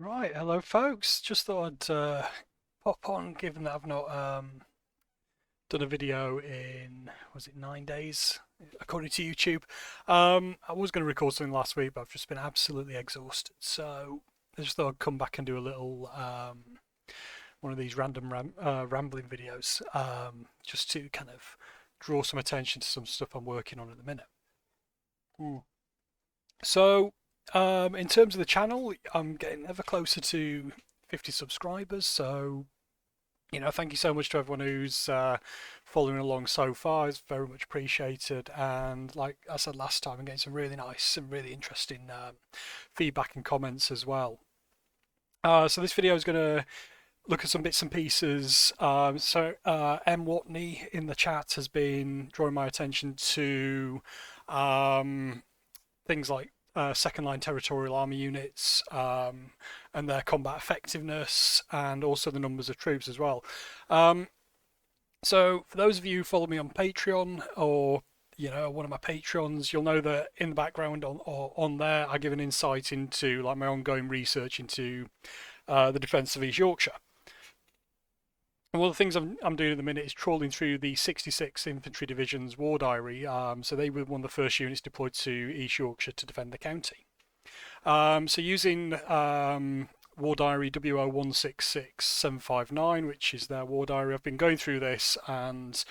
Right, hello folks. Just thought I'd pop on, given that I've not done a video in, was it 9 days, according to YouTube. I was going to record something last week, but I've just been absolutely exhausted. So I just thought I'd come back and do a little one of these random rambling videos, just to kind of draw some attention to some stuff I'm working on at the minute. Mm. So, in terms of the channel, I'm getting ever closer to 50 subscribers. So, thank you so much to everyone who's following along so far. It's very much appreciated. And like I said last time, I'm getting some really nice and really interesting feedback and comments as well. So this video is going to look at some bits and pieces. M. Watney in the chat has been drawing my attention to um, things like second line territorial army units and their combat effectiveness, and also the numbers of troops as well. So for those of you who follow me on Patreon, or one of my patrons, you'll know that in the background on there I give an insight into like my ongoing research into the defence of East Yorkshire. And one of the things I'm doing at the minute is trawling through the 66 Infantry Division's War Diary. So they were one of the first units deployed to East Yorkshire to defend the county. So using War Diary W0166-759, which is their War Diary, I've been going through this and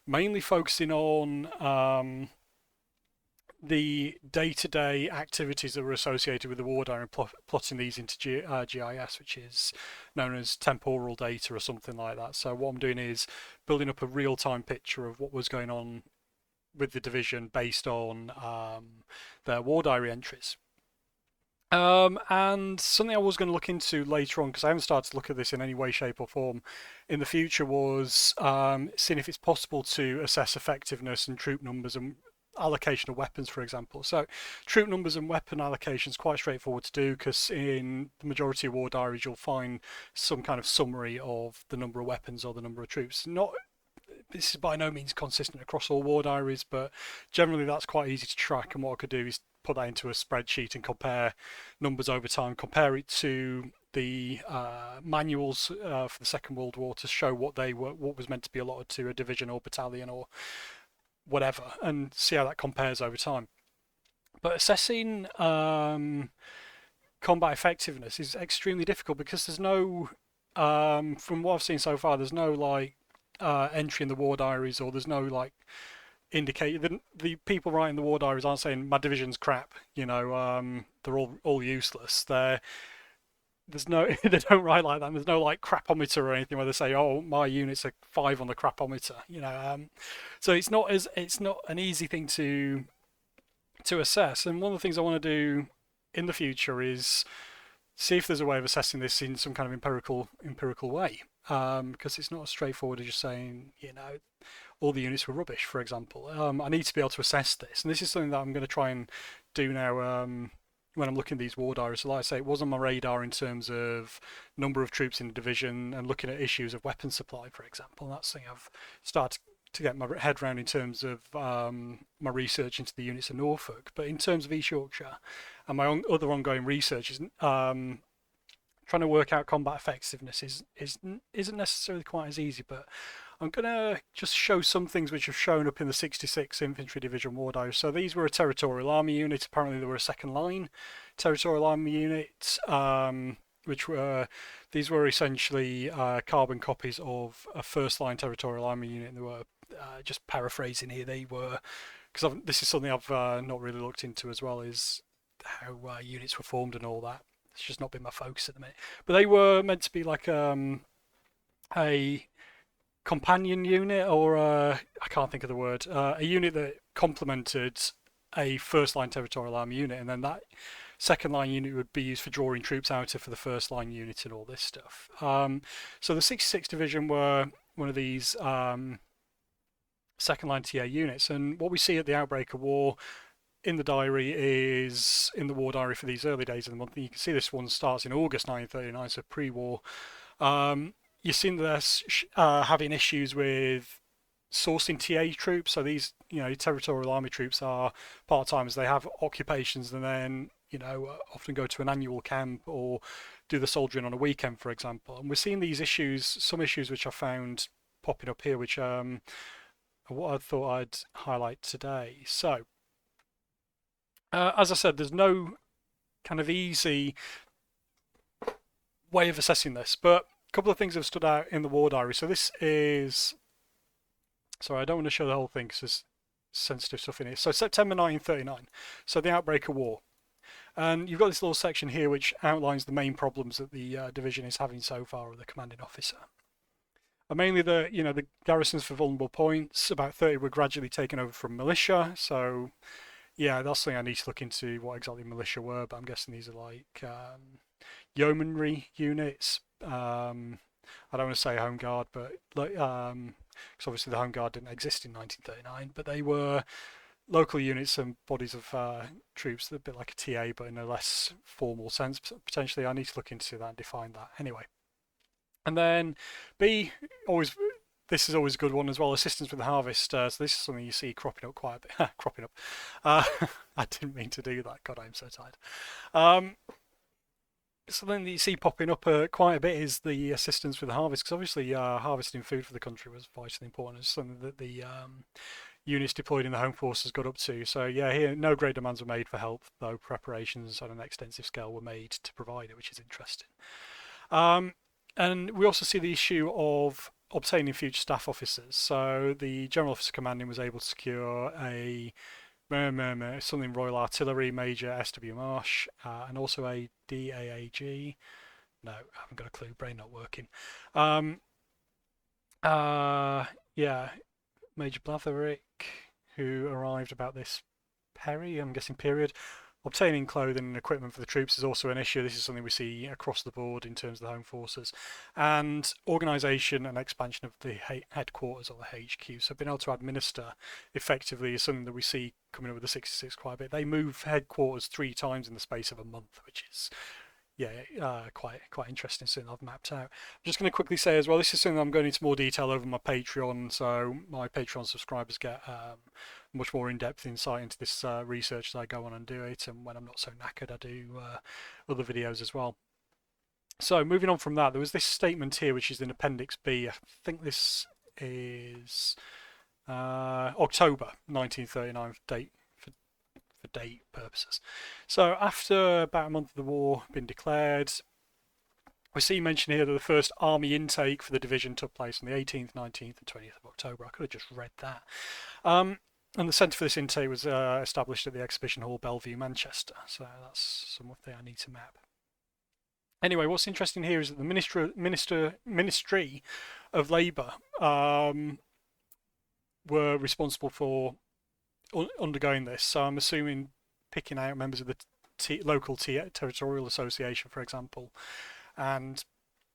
mainly focusing on the day-to-day activities that were associated with the war diary, and plotting these into GIS, which is known as temporal data or something like that. So what I'm doing is building up a real-time picture of what was going on with the division based on their war diary entries. And something I was going to look into later on, because I haven't started to look at this in any way, shape, or form in the future, was seeing if it's possible to assess effectiveness and troop numbers and allocation of weapons, for example. So troop numbers and weapon allocation is quite straightforward to do, because in the majority of war diaries you'll find some kind of summary of the number of weapons or the number of troops. This is by no means consistent across all war diaries, but generally that's quite easy to track, and what I could do is put that into a spreadsheet and compare numbers over time, compare it to the manuals for the Second World War to show what was meant to be allotted to a division or battalion or whatever, and see how that compares over time. But assessing combat effectiveness is extremely difficult, because there's no, from what I've seen so far, there's no like entry in the war diaries, or there's no like indicate the people writing the war diaries aren't saying my division's crap. They're all useless. There's no they don't write like that. There's no like crapometer or anything where they say, oh, my unit's a 5 on the crapometer. So it's not an easy thing to assess. And one of the things I want to do in the future is see if there's a way of assessing this in some kind of empirical way, because it's not as straightforward as just saying all the units were rubbish, for example. I need to be able to assess this, and this is something that I'm going to try and do now when I'm looking at these war diaries. So like I say, it was on my radar in terms of number of troops in the division and looking at issues of weapon supply, for example. And that's something I've started to get my head around in terms of my research into the units of Norfolk. But in terms of East Yorkshire and my other ongoing research, is trying to work out combat effectiveness isn't necessarily quite as easy. But I'm going to just show some things which have shown up in the 66 Infantry Division War Diary. So these were a Territorial Army unit. Apparently they were a second line Territorial Army unit, these were essentially carbon copies of a first line Territorial Army unit. And they were, just paraphrasing here, they were, because this is something I've not really looked into as well, is how units were formed and all that. It's just not been my focus at the minute. But they were meant to be like a companion unit, or I can't think of the word, a unit that complemented a first line Territorial Army unit, and then that second line unit would be used for drawing troops out of for the first line unit and all this stuff. So the 66th Division were one of these second line TA units, and what we see at the outbreak of war in the diary is in the war diary for these early days of the month. And you can see this one starts in August 1939, so pre-war. You've seen this having issues with sourcing TA troops. So these, Territorial Army troops are part-timers. They have occupations, and then often go to an annual camp or do the soldiering on a weekend, for example. And we're seeing these issues, some issues which I found popping up here, which are what I thought I'd highlight today. So, as I said, there's no kind of easy way of assessing this, but a couple of things have stood out in the war diary. So this is, sorry, I don't want to show the whole thing because there's sensitive stuff in here. So September 1939, so the outbreak of war. And you've got this little section here which outlines the main problems that the division is having so far with the commanding officer. And mainly the garrisons for vulnerable points, about 30 were gradually taken over from militia. So yeah, that's something I need to look into what exactly militia were, but I'm guessing these are like yeomanry units. I don't want to say home guard, but like because obviously the home guard didn't exist in 1939, but they were local units and bodies of troops, a bit like a TA, but in a less formal sense. Potentially, I need to look into that and define that. Anyway, and then B, this is always a good one as well. Assistance with the harvest. So this is something you see cropping up quite a bit. Cropping up. I didn't mean to do that. God, I'm so tired. Something that you see popping up quite a bit is the assistance with the harvest, because obviously harvesting food for the country was vitally important. It's something that the units deployed in the home forces got up to. So yeah, here no great demands were made for help, though preparations on an extensive scale were made to provide it, which is interesting. And we also see the issue of obtaining future staff officers. So the General Officer Commanding was able to secure a something Royal Artillery Major S.W. Marsh, and also a DAAG. No, I haven't got a clue. Brain not working. Yeah, Major Blatherick, who arrived about this I'm guessing period. Obtaining clothing and equipment for the troops is also an issue. This is something we see across the board in terms of the home forces. And organisation and expansion of the headquarters or the HQ. So being able to administer effectively is something that we see coming up with the 66 quite a bit. They move headquarters 3 times in the space of a month, which is quite interesting, something I've mapped out. I'm just going to quickly say as well, this is something I'm going into more detail over my Patreon, so my Patreon subscribers get much more in-depth insight into this research as I go on and do it, and when I'm not so knackered I do other videos as well. So moving on from that, there was this statement here which is in Appendix B. I think this is October 1939 date for date purposes. So after about a month of the war being declared, we see mention here that the first army intake for the division took place on the 18th, 19th and 20th of October. I could have just read that. And the centre for this intake was established at the Exhibition Hall, Bellevue, Manchester. So that's something I need to map. Anyway, what's interesting here is that the Ministry of Labour were responsible for undergoing this. So I'm assuming picking out members of the local Territorial Association, for example, and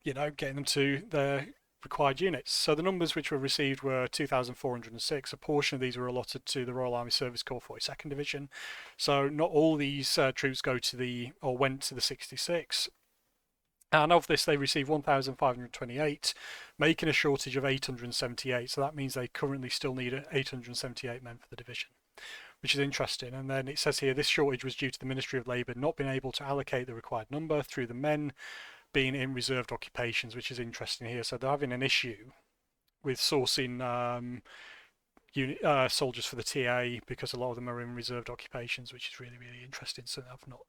getting them to their required units. So the numbers which were received were 2,406. A portion of these were allotted to the Royal Army Service Corps 42nd Division. So not all these troops went to the 66. And of this, they received 1,528, making a shortage of 878. So that means they currently still need 878 men for the division, which is interesting. And then it says here, this shortage was due to the Ministry of Labour not being able to allocate the required number through the men being in reserved occupations, which is interesting here. So they're having an issue with sourcing soldiers for the TA because a lot of them are in reserved occupations, which is really, really interesting. So I've not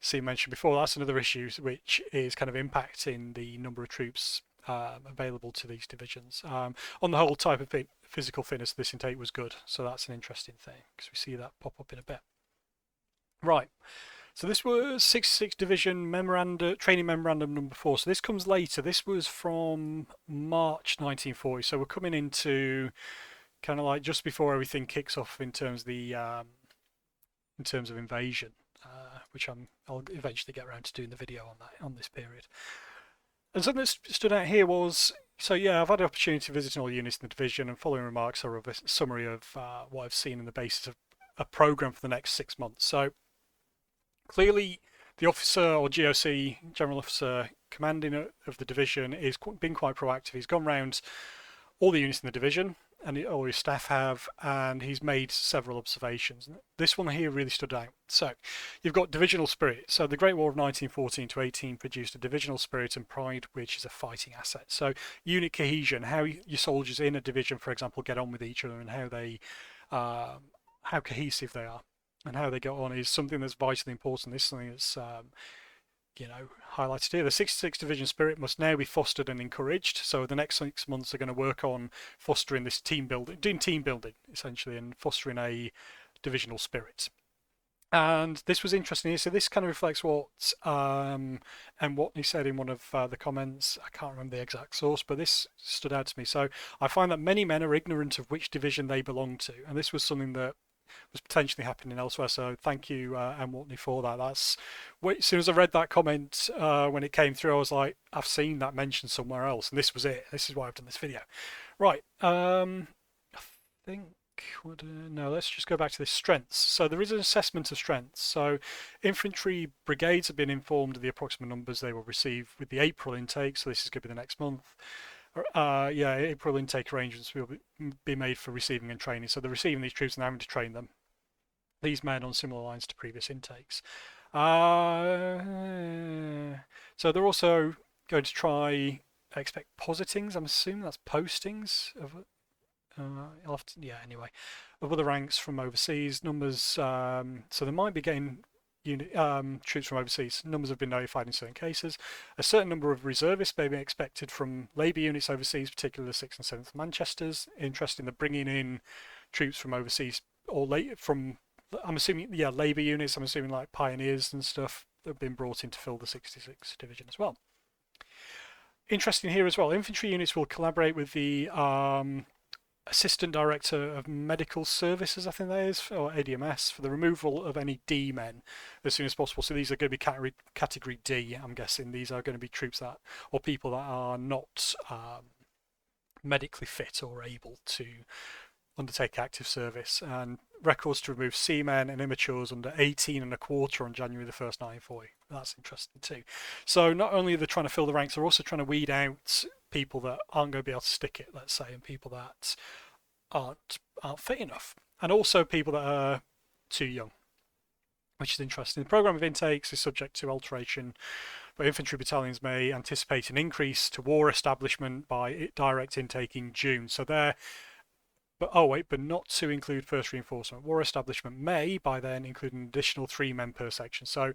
seen mentioned before. That's another issue which is kind of impacting the number of troops available to these divisions. On the whole, type of physical fitness of this intake was good, so that's an interesting thing because we see that pop up in a bit. Right, so this was 66 Division Training Memorandum number 4. So this comes later. This was from March 1940. So we're coming into kind of like just before everything kicks off in terms of the invasion, which I'll eventually get around to doing the video on this period. And something that stood out here was, so yeah, I've had the opportunity to visit all units in the division, and following remarks are a summary of what I've seen in the basis of a programme for the next 6 months. So clearly the officer or GOC, General Officer Commanding of the division, is been quite proactive. He's gone round all the units in the division and all his staff have, and he's made several observations. This one here really stood out. So you've got divisional spirit. So the Great War of 1914 to 18 produced a divisional spirit and pride, which is a fighting asset. So unit cohesion, how your soldiers in a division, for example, get on with each other, and how cohesive they are, and how they get on, is something that's vitally important. This is something that's highlighted here. The 66 Division spirit must now be fostered and encouraged. So the next 6 months are going to work on fostering this team building, doing team building essentially, and fostering a divisional spirit. And this was interesting here. So this kind of reflects what he said in one of the comments. I can't remember the exact source, but this stood out to me. So I find that many men are ignorant of which division they belong to, and this was something that was potentially happening elsewhere. So thank you, Anne Watney, for that. As soon as I read that comment when it came through, I was like, I've seen that mentioned somewhere else, and this was it. This is why I've done this video. Right. I think. No, let's just go back to the strengths. So there is an assessment of strengths. So infantry brigades have been informed of the approximate numbers they will receive with the April intake. So this is going to be the next month. April intake arrangements will be made for receiving and training. So they're receiving these troops and having to train them. These men on similar lines to previous intakes. So they're also going to try, I expect, positings. I'm assuming that's postings of. Anyway, of other ranks from overseas. Numbers. So they might be getting troops from overseas. Numbers have been notified in certain cases. A certain number of reservists may be expected from Labour units overseas, particularly the 6th and 7th Manchesters. Interesting, they're bringing in troops from overseas, or from, I'm assuming, Labour units. I'm assuming like pioneers and stuff that have been brought in to fill the 66th Division as well. Interesting here as well, infantry units will collaborate with the Assistant Director of Medical Services, I think that is, or ADMS, for the removal of any D men as soon as possible. So these are going to be category D, I'm guessing. These are going to be troops that, or people that are not medically fit or able to undertake active service, and records to remove seamen and immatures under 18 and a quarter on January the 1st, 1940. That's interesting too. So not only are they trying to fill the ranks, they're also trying to weed out people that aren't going to be able to stick it, let's say, and people that aren't fit enough, and also people that are too young, which is interesting. The programme of intakes is subject to alteration, but infantry battalions may anticipate an increase to war establishment by direct intake in June. So they're but not to include first reinforcement. War establishment may, by then, include an additional 3 men per section. So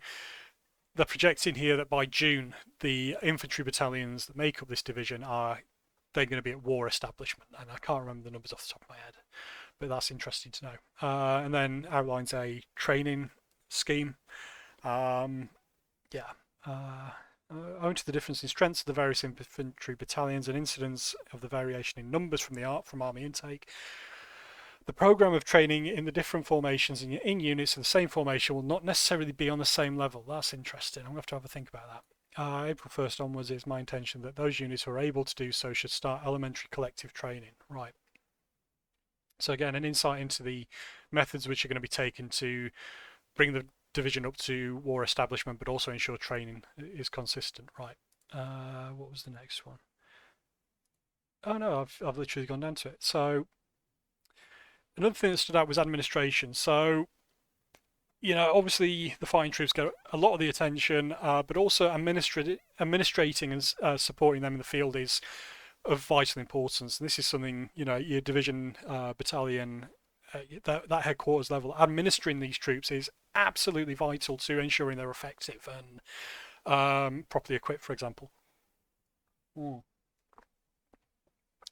they're projecting here that by June, the infantry battalions that make up this division they're going to be at war establishment. And I can't remember the numbers off the top of my head, but that's interesting to know. And then outlines a training scheme. Owing to the difference in strengths of the various infantry battalions and incidents of the variation in numbers from Army intake, the programme of training in the different formations in units of the same formation will not necessarily be on the same level. That's interesting. I'm going to have a think about that. April 1st onwards, it's my intention that those units who are able to do so should start elementary collective training. Right. So again, an insight into the methods which are going to be taken to bring the division up to war establishment, but also ensure training is consistent. Right. What was the next one? Oh no, I've literally gone down to it. So another thing that stood out was administration. So, obviously the fighting troops get a lot of the attention, but also administrating and supporting them in the field is of vital importance. And this is something, your division, battalion, that headquarters level, administering these troops is absolutely vital to ensuring they're effective and properly equipped, for example.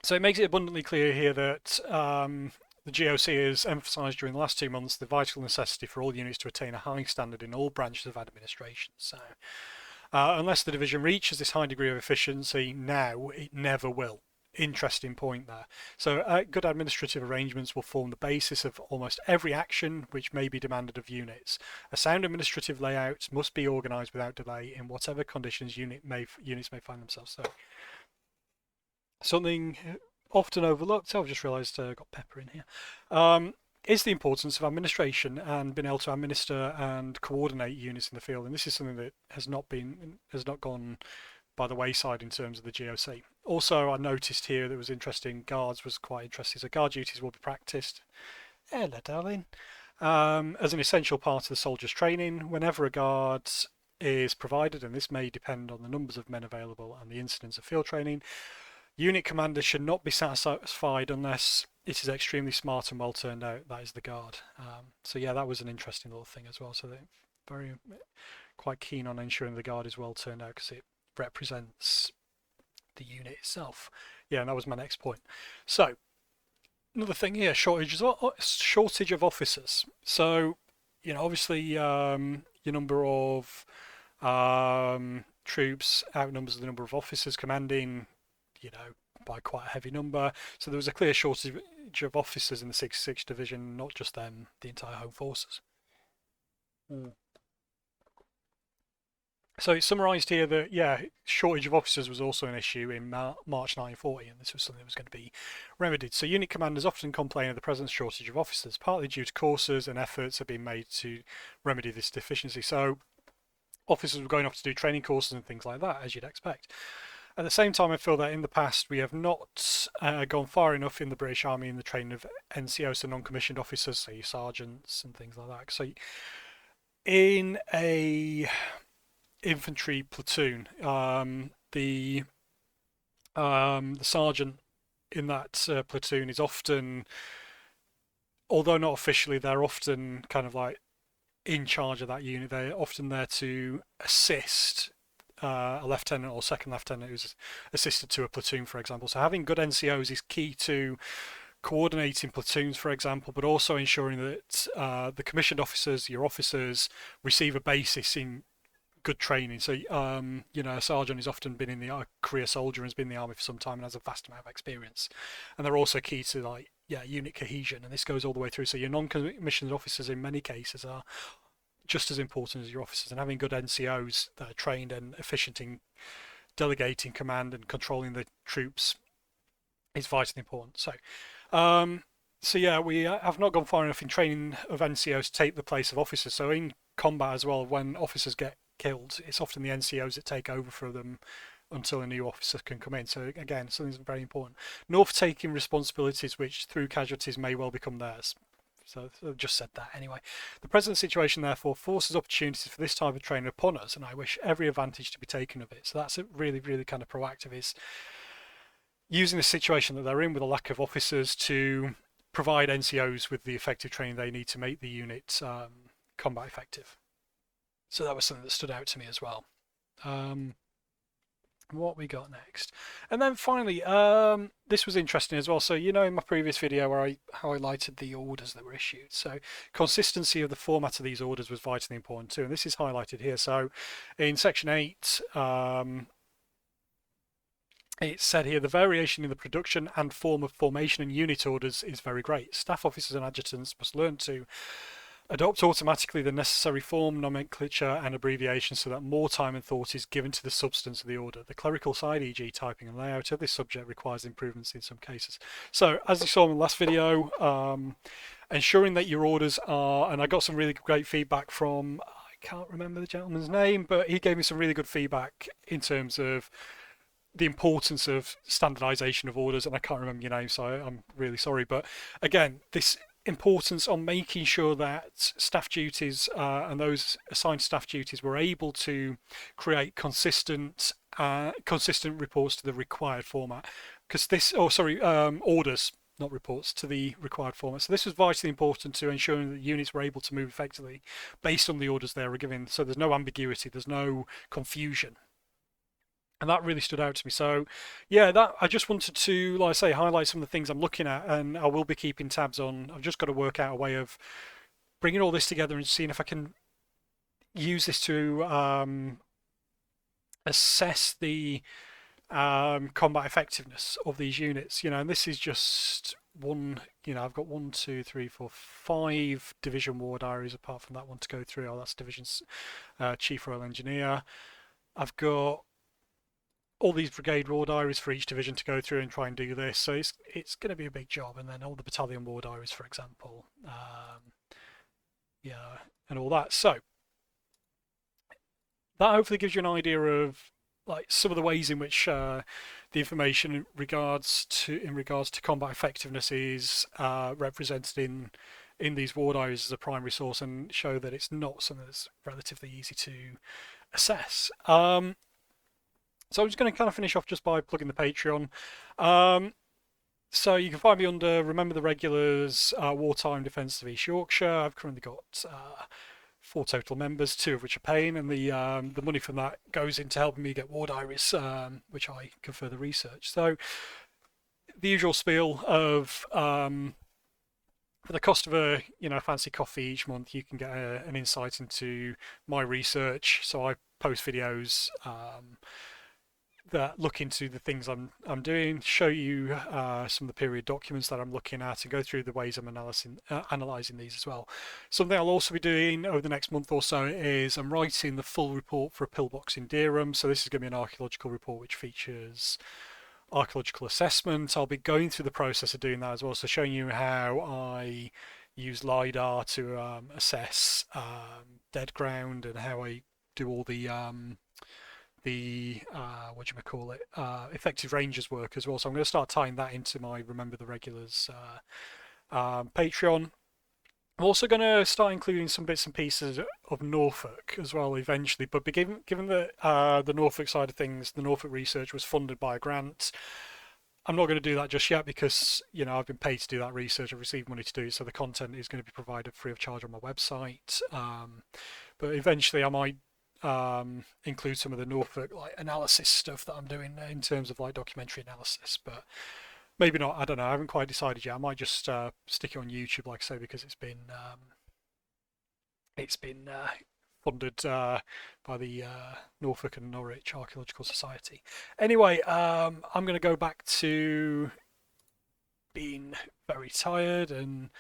So it makes it abundantly clear here that the GOC has emphasised during the last 2 months the vital necessity for all units to attain a high standard in all branches of administration. So unless the division reaches this high degree of efficiency now, it never will. Interesting point there. So good administrative arrangements will form the basis of almost every action which may be demanded of units. A sound administrative layout must be organised without delay in whatever conditions units may find themselves. So something often overlooked, I've just realised I've got pepper in here, is the importance of administration and being able to administer and coordinate units in the field. And this is something that has not gone by the wayside in terms of the GOC. Also, I noticed here that was interesting, guards was quite interesting. So guard duties will be practiced, hello darling, as an essential part of the soldier's training. Whenever a guard is provided, and this may depend on the numbers of men available and the incidence of field training, unit commanders should not be satisfied unless it is extremely smart and well turned out. That is the guard. So yeah, that was an interesting little thing as well. So they're very quite keen on ensuring the guard is well turned out because it represents the unit itself. Yeah, and that was my next point. So another thing here, shortage of officers. So obviously your number of troops outnumbers the number of officers commanding, by quite a heavy number. So there was a clear shortage of officers in the 66th Division, not just them, the entire Home Forces. So it's summarised here that, yeah, shortage of officers was also an issue in March 1940, and this was something that was going to be remedied. So unit commanders often complain of the present shortage of officers, partly due to courses and efforts have been made to remedy this deficiency. So officers were going off to do training courses and things like that, as you'd expect. At the same time, I feel that in the past we have not gone far enough in the British Army in the training of NCOs, so non-commissioned officers, so your sergeants and things like that. So in a infantry platoon, the sergeant in that platoon is often, although not officially, they're often kind of like in charge of that unit. They're often there to assist a lieutenant or second lieutenant who's assisted to a platoon, for example. So having good NCOs is key to coordinating platoons, for example, but also ensuring that the commissioned officers, your officers, receive a basis in good training. So a sergeant has often been in the career soldier and has been in the army for some time and has a vast amount of experience, and they're also key to unit cohesion, and this goes all the way through. So your non-commissioned officers in many cases are just as important as your officers, and having good NCOs that are trained and efficient in delegating command and controlling the troops is vitally important. So yeah, we have not gone far enough in training of NCOs to take the place of officers. So in combat as well, when officers get killed, it's often the NCOs that take over for them until a new officer can come in. So again, something's very important. Nor for taking responsibilities which through casualties may well become theirs. So I've just said that anyway. The present situation therefore forces opportunities for this type of training upon us, and I wish every advantage to be taken of it. So that's a really, really kind of proactive, is using the situation that they're in with a lack of officers to provide NCOs with the effective training they need to make the unit combat effective. So that was something that stood out to me as well. What we got next, and then finally, this was interesting as well. So in my previous video where I highlighted the orders that were issued, so consistency of the format of these orders was vitally important too, and this is highlighted here. So in section 8, it said here, the variation in the production and form of formation and unit orders is very great. Staff officers and adjutants must learn to adopt automatically the necessary form, nomenclature and abbreviation so that more time and thought is given to the substance of the order. The clerical side, e.g. typing and layout of this subject, requires improvements in some cases. So as you saw in the last video, ensuring that your orders are, and I got some really great feedback from, I can't remember the gentleman's name, but he gave me some really good feedback in terms of the importance of standardization of orders, and I can't remember your name, so I'm really sorry. But again, this importance on making sure that staff duties and those assigned staff duties were able to create consistent reports to the required format, because this, orders, not reports, to the required format. So this was vitally important to ensuring that units were able to move effectively based on the orders they were given. So there's no ambiguity, there's no confusion. And that really stood out to me. So yeah, that I just wanted to, like I say, highlight some of the things I'm looking at, and I will be keeping tabs on. I've just got to work out a way of bringing all this together and seeing if I can use this to assess the combat effectiveness of these units. And this is just one, I've got 1, 2, 3, 4, 5 division war diaries apart from that one to go through. Oh, that's division's chief royal engineer. I've got all these brigade war diaries for each division to go through and try and do this. So it's going to be a big job. And then all the battalion war diaries, for example. And all that. So that hopefully gives you an idea of, like some of the ways in which the information in regards to combat effectiveness is represented in these war diaries as a primary source, and show that it's not something that's relatively easy to assess. So I'm just going to kind of finish off just by plugging the Patreon. So you can find me under Remember the Regulars, Wartime Defence of East Yorkshire. I've currently got 4 total members, 2 of which are paying, and the money from that goes into helping me get war diaries, which I can further research. So the usual spiel of for the cost of a fancy coffee each month, you can get an insight into my research. So I post videos that look into the things I'm doing, show you some of the period documents that I'm looking at, and go through the ways I'm analysing these as well. Something I'll also be doing over the next month or so is I'm writing the full report for a pillbox in Dereham. So this is going to be an archaeological report which features archaeological assessment. I'll be going through the process of doing that as well, so showing you how I use LiDAR to assess dead ground, and how I do all the effective rangers work as well. So I'm going to start tying that into my Remember the Regulars Patreon. I'm also going to start including some bits and pieces of Norfolk as well eventually, but given that the Norfolk side of things, the Norfolk research was funded by a grant, I'm not going to do that just yet, because I've been paid to do that research, I've received money to do it, so the content is going to be provided free of charge on my website. But eventually I might include some of the Norfolk analysis stuff that I'm doing in terms of documentary analysis, but maybe not. I don't know. I haven't quite decided yet. I might just stick it on YouTube, like I say, because it's been funded by the Norfolk and Norwich Archaeological Society. Anyway, I'm going to go back to being very tired and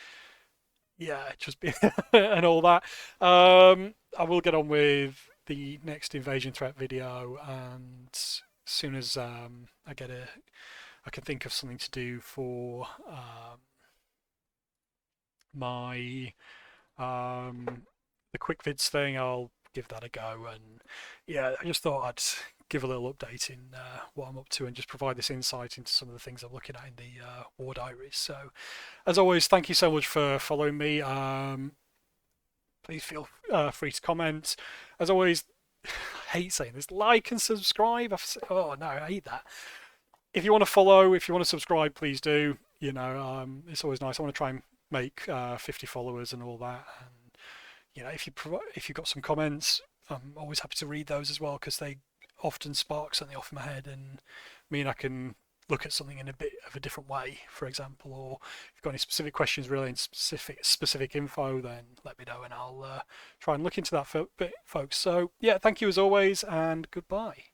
just be and all that. I will get on with the next invasion threat video, and as soon as I can think of something to do for my the quick vids thing, I'll give that a go. And I just thought I'd give a little update in what I'm up to, and just provide this insight into some of the things I'm looking at in the war diaries. So as always, thank you so much for following me. Please feel free to comment. As always, I hate saying this, like and subscribe. Oh no, I hate that. If you want to follow, if you want to subscribe, please do. It's always nice. I want to try and make 50 followers and all that. And if you've got some comments, I'm always happy to read those as well, because they often spark something off my head and mean I can look at something in a bit of a different way, for example. Or if you've got any specific questions relating to specific info, then let me know, and I'll try and look into that for a bit, folks. So thank you as always, and goodbye.